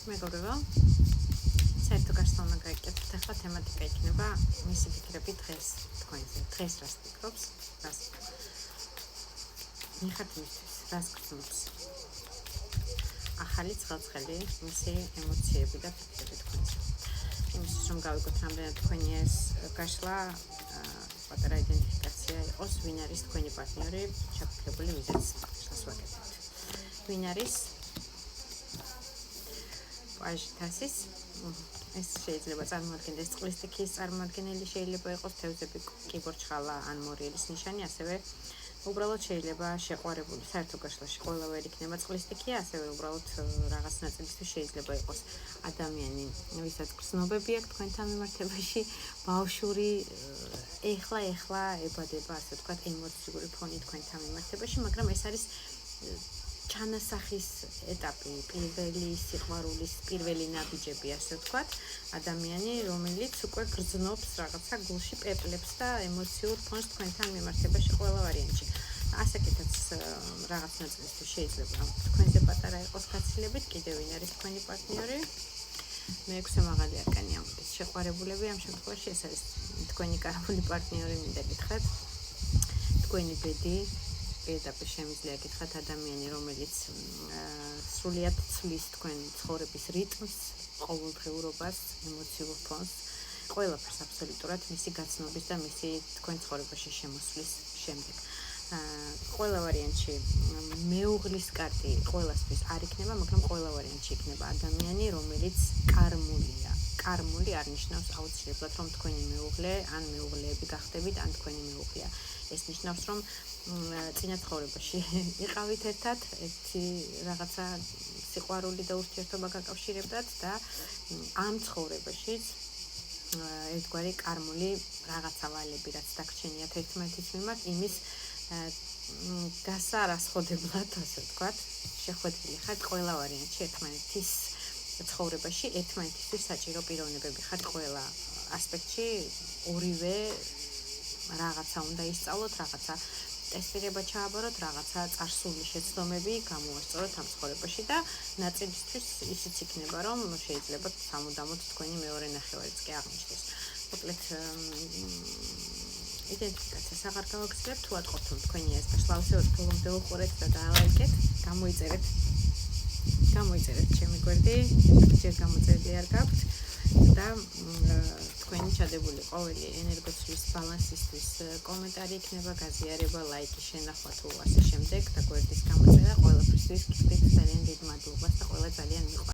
მეგობრებო, საერთო გაშლილმა გაიგეთ, ახლა თემატიკა იქნება მისი ფიქრები დღეს თქვენზე. დღეს რას ფიქრობს, რას მიხართ მისთვის, რას გრძნობს. ახალი ცხელცხელი მისი ემოციები და ფიქრები თქვენზე. იმისთვის რომ გავიგოთ რამდენად თქვენი ეს გაშლა პატარა იდენტიფიკაცია იყოს, ვინ არის თქვენი პარტნიორი, შეფიქრებული ვიზაც გაშლას ვაკეთებთ. ვინ არის პაჟი თასის, ეს შეიძლება წარმოადგენდეს წყლის სტიქის წარმოადგენელი, შეიძლება იყოს თევზები, კიბორჩხალა ან მორიელის ნიშანი, ასევე უბრალოდ შეიძლება შეყვარებული საერთო გაშლაში ყველა ვერ იქნება წყლის სტიქია, ასევე უბრალოდ რაღაც ნაწილისთვის შეიძლება იყოს ადამიანი, ვისაც გრძნობები აქვს თქვენთან მიმართებაში, ბავშვური ეხლა ებადება, ასე ვთქვათ, ემოციური ფონი თქვენთან მიმართებაში, მაგრამ ეს არის ჩანასახის ეტაპი, პირველი სიყვარულის პირველი ნაბიჯები, ასე ვთქვათ, ადამიანი, რომელიც უკვე გრძნობს რაღაცა გულში, პეპლებს და ემოციურ ფონს თქვენთან მიმართებაში ყველა ვარიანტში. ასაკეთაც რაღაც ნაწილისთვის შეიძლება თქვენზე პატარა იყოს გაცილებით, კიდევ ვინ არის თქვენი პარტნიორი. მეექვსე მაღალი არკანი ამბობს, შეყვარებულები ამ შემთხვევაში ეს არის თქვენი კარგული პარტნიორი, მინდა გითხრათ. თქვენი ბედი პირდაპირ შემიძლია გითხრათ ადამიანი, რომელიც სრულიად ცვლის თქვენ ცხოვრების რიტმს, ყოველდღიურობას, ემოციურ ფონს, ყველაფერს აბსოლუტურად მისი გაცნობის და მისი თქვენ ცხოვრებაში შემოსვლის შემდეგ. ყველა ვარიანტში მეუღლის კარტი ყველასთვის არ იქნება, მაგრამ ყველა ვარიანტში იქნება ადამიანი, რომელიც კარმულია. კარმული არ ნიშნავს აუცილებლად, რომ თქვენი მეუღლე ან მეუღლეები გახდებით, ან თქვენი მეუღლეა. ეს ნიშნავს, რომ წინა ცხოვრებაში იყავით ერთად, ერთი რაღაცა სიყვარული და ურთიერთობა გაკავშირებდათ და ამ ცხოვრებაშიც ერთგვარი კარმული რაღაცა ვალები, რაც დაგრჩენიათ ერთმანეთის მიმართ, იმის გასარასხოდებლად, ასე ვთქვათ, შეხვედრილი ხართ ყველა ვარიანტში ერთმანეთის ცხოვრებაში, ერთმანეთისთვის საჭირო პიროვნებები ხართ ყველა ასპექტში, ორივე რაღაცა უნდა ისწავლოთ, რაღაცა ტესტირება ჩააბაროთ, რაღაცა წარსული შეცდომები გამოასწოროთ ამ ცხოვრებაში და ნაწილისთვის ისიც იქნება, რომ შეიძლება სამუდამოდ თქვენი მეორე ნახევარიც კი აღნიშნოს. მოკლედ იდენტიფიკაციას აღარ გავაგრძელებ, თუ ატყობთ, რომ თქვენი ეს გაშლა ავსებოთ ბოლომდე უყურეთ და დაალაიქეთ, გამოიწერეთ ჩემი გვერდი, ჯერ გამოწერილი არ გაქვთ და თქვენი ჩადებული ყოველი ენერგოცვლის ბალანსისთვის კომენტარი იქნება, გაზიარება, ლაიკი, შენახვა თუ ასე შემდეგ და გვერდის გამოწერა ყველაფრისთვის გიხდით ძალიან დიდ მადლობას და ყველა ძალიან მიყვარს.